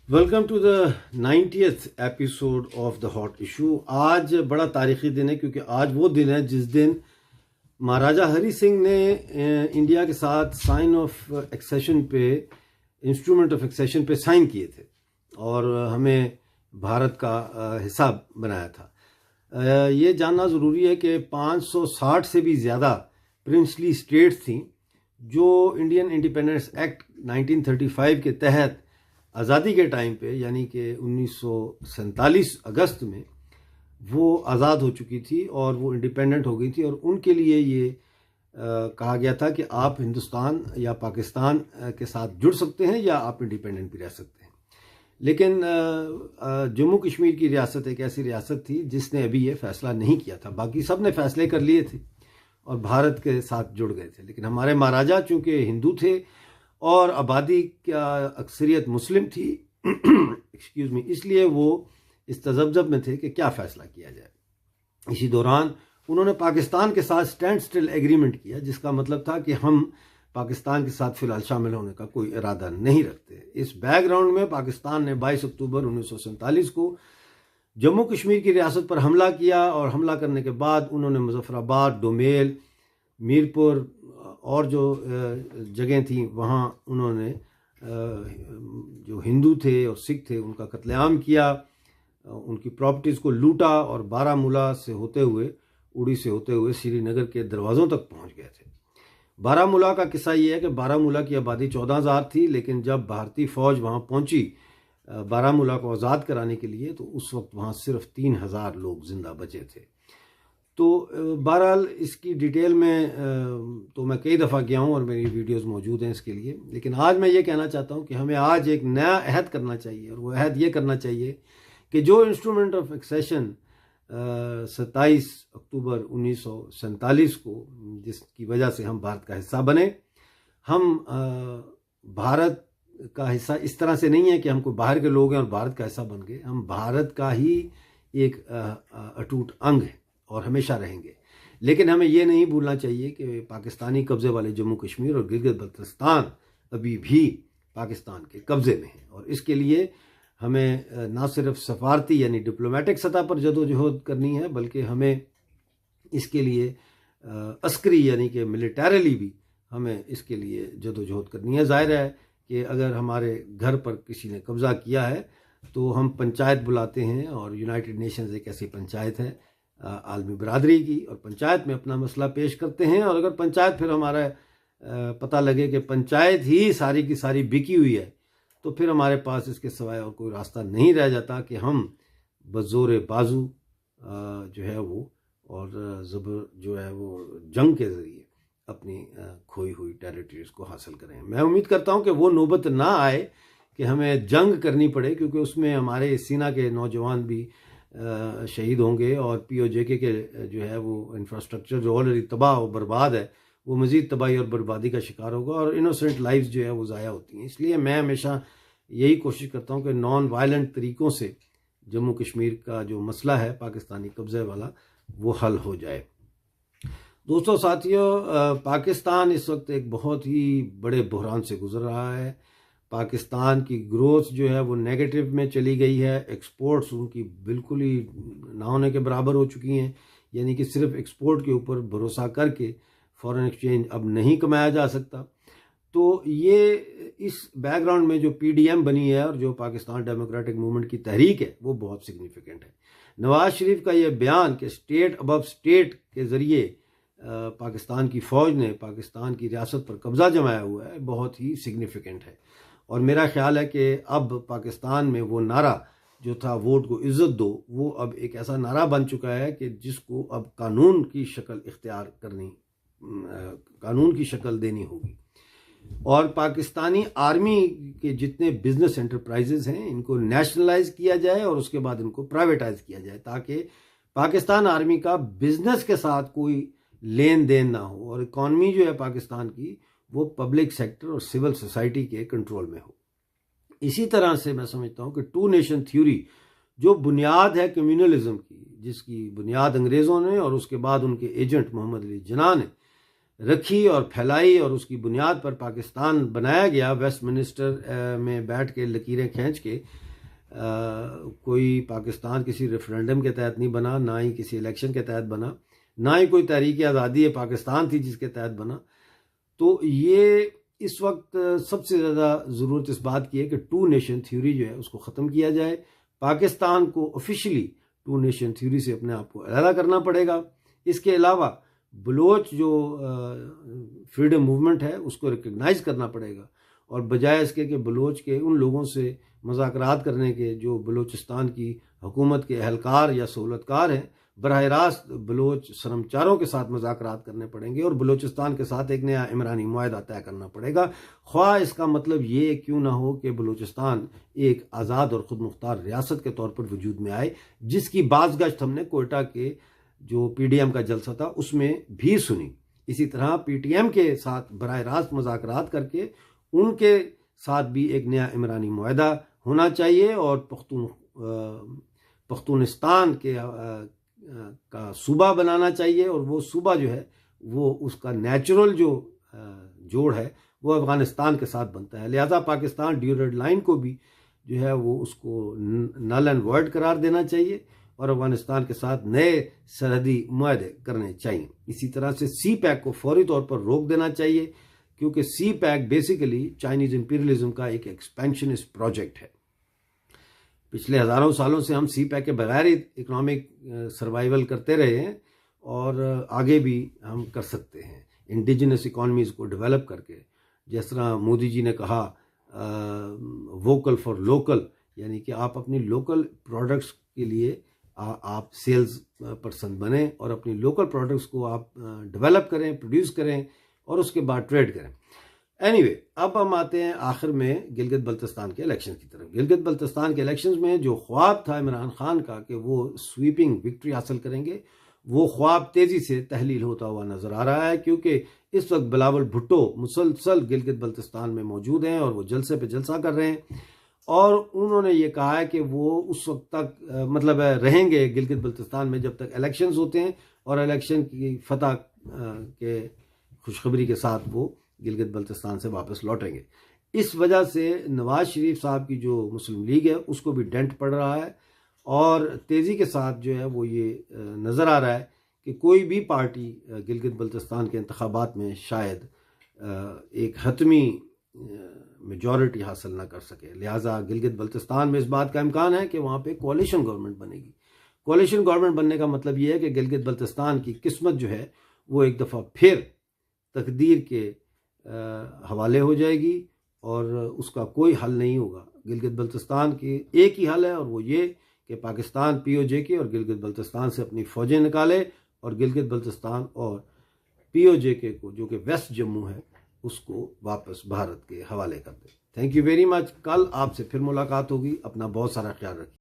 Welcome to the 90th episode of the hot issue. आज बड़ा तारीखी दिन है क्योंकि आज वो दिन है जिस दिन महाराजा हरि सिंह ने इंडिया के साथ साइन ऑफ एक्सेशन पे, इंस्ट्रूमेंट ऑफ एक्सेशन पे साइन किए थे और हमें भारत का हिस्सा बनाया था। ये जानना ज़रूरी है कि 560 से भी ज़्यादा प्रिंसली स्टेट्स थी जो इंडियन इंडिपेंडेंस एक्ट 1935 के तहत आज़ादी के टाइम पे यानी कि 1947 अगस्त में वो आज़ाद हो चुकी थी और वो इंडिपेंडेंट हो गई थी और उनके लिए ये कहा गया था कि आप हिंदुस्तान या पाकिस्तान के साथ जुड़ सकते हैं या आप इंडिपेंडेंट भी रह सकते हैं। लेकिन जम्मू कश्मीर की रियासत एक ऐसी रियासत थी जिसने अभी ये फैसला नहीं किया था। बाकी सब ने फैसले कर लिए थे और भारत के साथ जुड़ गए थे, लेकिन हमारे महाराजा चूँकि हिंदू थे और आबादी का अक्सरियत मुस्लिम थी एक्सक्यूज़ मी, इसलिए वो इस तजब्जब में थे कि क्या फ़ैसला किया जाए। इसी दौरान उन्होंने पाकिस्तान के साथ स्टैंड स्टिल एग्रीमेंट किया, जिसका मतलब था कि हम पाकिस्तान के साथ फ़िलहाल शामिल होने का कोई इरादा नहीं रखते। इस बैकग्राउंड में पाकिस्तान ने 22 अक्टूबर 1947 को जम्मू कश्मीर की रियासत पर हमला किया और हमला करने के बाद उन्होंने मुजफ्फराबाद, डोमेल, मीरपुर और जो जगह थी वहाँ उन्होंने जो हिंदू थे और सिख थे उनका कत्लेआम किया, उनकी प्रॉपर्टीज़ को लूटा और बारामूला से होते हुए, उड़ी से होते हुए श्रीनगर के दरवाज़ों तक पहुँच गए थे। बारामूला का किस्सा ये है कि बारामूला की आबादी 14,000 थी, लेकिन जब भारतीय फ़ौज वहाँ पहुँची बारामूला को आज़ाद कराने के लिए तो उस वक्त वहाँ सिर्फ 3,000 लोग ज़िंदा बचे थे। तो बहरहाल इसकी डिटेल में तो मैं कई दफ़ा गया हूँ और मेरी वीडियोस मौजूद हैं इसके लिए, लेकिन आज मैं ये कहना चाहता हूँ कि हमें आज एक नया अहद करना चाहिए और वो अहद ये करना चाहिए कि जो इंस्ट्रूमेंट ऑफ एक्सेशन 27 अक्टूबर 1947 को जिसकी वजह से हम भारत का हिस्सा बने, हम भारत का हिस्सा इस तरह से नहीं है कि हम कोई बाहर के लोग हैं और भारत का हिस्सा बन गए। हम भारत का ही एक अटूट अंग है और हमेशा रहेंगे। लेकिन हमें ये नहीं भूलना चाहिए कि पाकिस्तानी कब्ज़े वाले जम्मू कश्मीर और गिलगित बल्तिस्तान अभी भी पाकिस्तान के कब्ज़े में है और इसके लिए हमें ना सिर्फ सफारती यानी डिप्लोमेटिक सतह पर जदोजहद करनी है, बल्कि हमें इसके लिए अस्करी यानी कि मिलिटरीली भी हमें इसके लिए जदोजहद करनी है। ज़ाहिर है कि अगर हमारे घर पर किसी ने कब्ज़ा किया है तो हम पंचायत बुलाते हैं और यूनाइटेड नेशंस एक ऐसी पंचायत है आलमी बरादरी की, और पंचायत में अपना मसला पेश करते हैं। और अगर पंचायत फिर हमारा पता लगे कि पंचायत ही सारी की सारी बिकी हुई है तो फिर हमारे पास इसके सिवाय और कोई रास्ता नहीं रह जाता कि हम बज़ोर बाजू जो है वो और ज़बर जो है वो जंग के ज़रिए अपनी खोई हुई टेरिटरीज़ को हासिल करें। मैं उम्मीद करता हूँ कि वो नौबत ना आए कि हमें जंग करनी पड़े, क्योंकि उसमें हमारे सीना के नौजवान भी शहीद होंगे और POJK के जो है वो इंफ्रास्ट्रक्चर जो ऑलरेडी तबाह और बर्बाद है वो मज़ीद तबाही और बर्बादी का शिकार होगा और इनोसेंट लाइफ्स जो है वो ज़ाया होती हैं। इसलिए मैं हमेशा यही कोशिश करता हूँ कि नॉन वायलेंट तरीक़ों से जम्मू कश्मीर का जो मसला है पाकिस्तानी कब्ज़े वाला वो हल हो जाए। दोस्तों साथियों, पाकिस्तान इस वक्त एक बहुत ही बड़े बहरान से गुजर रहा है। पाकिस्तान की ग्रोथ जो है वो नेगेटिव में चली गई है। एक्सपोर्ट्स उनकी बिल्कुल ही ना होने के बराबर हो चुकी हैं, यानी कि सिर्फ एक्सपोर्ट के ऊपर भरोसा करके फॉरेन एक्सचेंज अब नहीं कमाया जा सकता। तो ये इस बैकग्राउंड में जो PDM बनी है और जो पाकिस्तान डेमोक्रेटिक मूवमेंट की तहरीक है वो बहुत सिग्निफिकेंट है। नवाज शरीफ का ये बयान कि स्टेट अबव स्टेट के ज़रिए पाकिस्तान की फ़ौज ने पाकिस्तान की रियासत पर कब्ज़ा जमाया हुआ है बहुत ही सिग्निफिकेंट है और मेरा ख्याल है कि अब पाकिस्तान में वो नारा जो था वोट को इज़्ज़त दो, वो अब एक ऐसा नारा बन चुका है कि जिसको अब कानून की शक्ल इख्तियार करनी, कानून की शक्ल देनी होगी। और पाकिस्तानी आर्मी के जितने बिजनेस एंटरप्राइजेज़ हैं इनको नेशनलाइज किया जाए और उसके बाद इनको प्राइवेटाइज किया जाए ताकि पाकिस्तान आर्मी का बिजनेस के साथ कोई लेन देन ना हो और इकॉनमी जो है पाकिस्तान की वो पब्लिक सेक्टर और सिविल सोसाइटी के कंट्रोल में हो। इसी तरह से मैं समझता हूँ कि टू नेशन थ्योरी जो बुनियाद है कम्युनलिज्म की, जिसकी बुनियाद अंग्रेज़ों ने और उसके बाद उनके एजेंट मोहम्मद अली जिन्ना ने रखी और फैलाई और उसकी बुनियाद पर पाकिस्तान बनाया गया। वेस्टमिनिस्टर में बैठ के लकीरें खींच के कोई पाकिस्तान किसी रेफरेंडम के तहत नहीं बना, ना ही किसी इलेक्शन के तहत बना, ना ही कोई तहरीक आज़ादी पाकिस्तान थी जिसके तहत बना। तो ये इस वक्त सबसे ज़्यादा ज़रूरत इस बात की है कि टू नेशन थ्योरी जो है उसको ख़त्म किया जाए। पाकिस्तान को ऑफिशियली टू नेशन थ्योरी से अपने आप को अलग करना पड़ेगा। इसके अलावा बलोच जो फ्रीडम मूवमेंट है उसको रिकग्नाइज़ करना पड़ेगा, और बजाय इसके कि बलोच के उन लोगों से मुज़ाकरात करने के जो बलोचिस्तान की हुकूमत के अहलकार या सहूलतकार हैं, बराह रास्त बलोच शर्मचारों के साथ मुज़ाकरात करने पड़ेंगे और बलोचिस्तान के साथ एक नया इमरानी मुआहदा तय करना पड़ेगा। ख्वाह इसका मतलब ये क्यों ना हो कि बलोचिस्तान एक आज़ाद और ख़ुद मुख्तार रियासत के तौर पर वजूद में आए, जिसकी बाज़गश्त हमने कोयटा के जो PDM का जलसा था उसमें भी सुनी। इसी तरह PTM के साथ बराह रास्त मुज़ाकरात करके उनके साथ भी एक नया इमरानी मुआहदा होना चाहिए और पख्तूनिस्तान के का सूबा बनाना चाहिए, और वो सूबा जो है वो उसका नेचुरल जो जोड़ है वो अफ़गानिस्तान के साथ बनता है। लिहाजा पाकिस्तान ड्यूरेड लाइन को भी जो है वो उसको नल एंड वॉइड करार देना चाहिए और अफ़गानिस्तान के साथ नए सरहदी मुआहदे करने चाहिए। इसी तरह से CPEC को फौरी तौर पर रोक देना चाहिए, क्योंकि CPEC बेसिकली चाइनीज़ इंपीरियलिज्म का एक एक्सपेंशनिस्ट प्रोजेक्ट है। पिछले हज़ारों सालों से हम CPEC के बगैर ही इकोनॉमिक सर्वाइवल करते रहे हैं और आगे भी हम कर सकते हैं इंडिजिनस इकॉनमीज़ को डेवलप करके। जिस तरह मोदी जी ने कहा वोकल फॉर लोकल, यानी कि आप अपनी लोकल प्रोडक्ट्स के लिए आप सेल्स पर्सन बने और अपनी लोकल प्रोडक्ट्स को आप डेवलप करें, प्रोड्यूस करें और उसके बाद ट्रेड करें। एनीवे, अब हम आते हैं आखिर में गिलगित बल्तिस्तान के इलेक्शन की तरफ। गिलगित बल्तिस्तान के इलेक्शंस में जो ख्वाब था इमरान खान का कि वो स्वीपिंग विक्ट्री हासिल करेंगे, वो ख्वाब तेज़ी से तहलील होता हुआ नज़र आ रहा है, क्योंकि इस वक्त बिलावल भुट्टो मुसलसल गिलगित बल्तिस्तान में मौजूद हैं और वो जलसे पे जलसा कर रहे हैं, और उन्होंने ये कहा है कि वो उस वक्त तक मतलब रहेंगे गिलगित बल्तिस्तान में जब तक इलेक्शंस होते हैं, और इलेक्शन की फतह के खुशखबरी के साथ वो गिलगित बल्तिस्तान से वापस लौटेंगे। इस वजह से नवाज शरीफ साहब की जो मुस्लिम लीग है उसको भी डेंट पड़ रहा है, और तेज़ी के साथ जो है वो ये नज़र आ रहा है कि कोई भी पार्टी गिलगित बल्तिस्तान के इंतखाबात में शायद एक हतमी मेजॉरिटी हासिल ना कर सके। लिहाजा गिलगित बल्तिस्तान में इस बात का इम्कान है कि वहाँ पे कोalition गवर्नमेंट बनेगी। कोalition गवर्नमेंट बनने का मतलब ये है कि गिलगित बल्तिस्तान की किस्मत जो है वो एक दफ़ा फिर तकदीर के हवाले हो जाएगी और उसका कोई हल नहीं होगा। गिलगित बल्तिस्तान की एक ही हल है, और वो ये कि पाकिस्तान POJ और गिलगित बल्तिस्तान से अपनी फ़ौजें निकाले और गिलगित बल्तिस्तान और POJ को, जो कि वेस्ट जम्मू है, उसको वापस भारत के हवाले कर दे। Thank you very much. कल आपसे फिर मुलाकात होगी। अपना बहुत सारा ख्याल रखिए।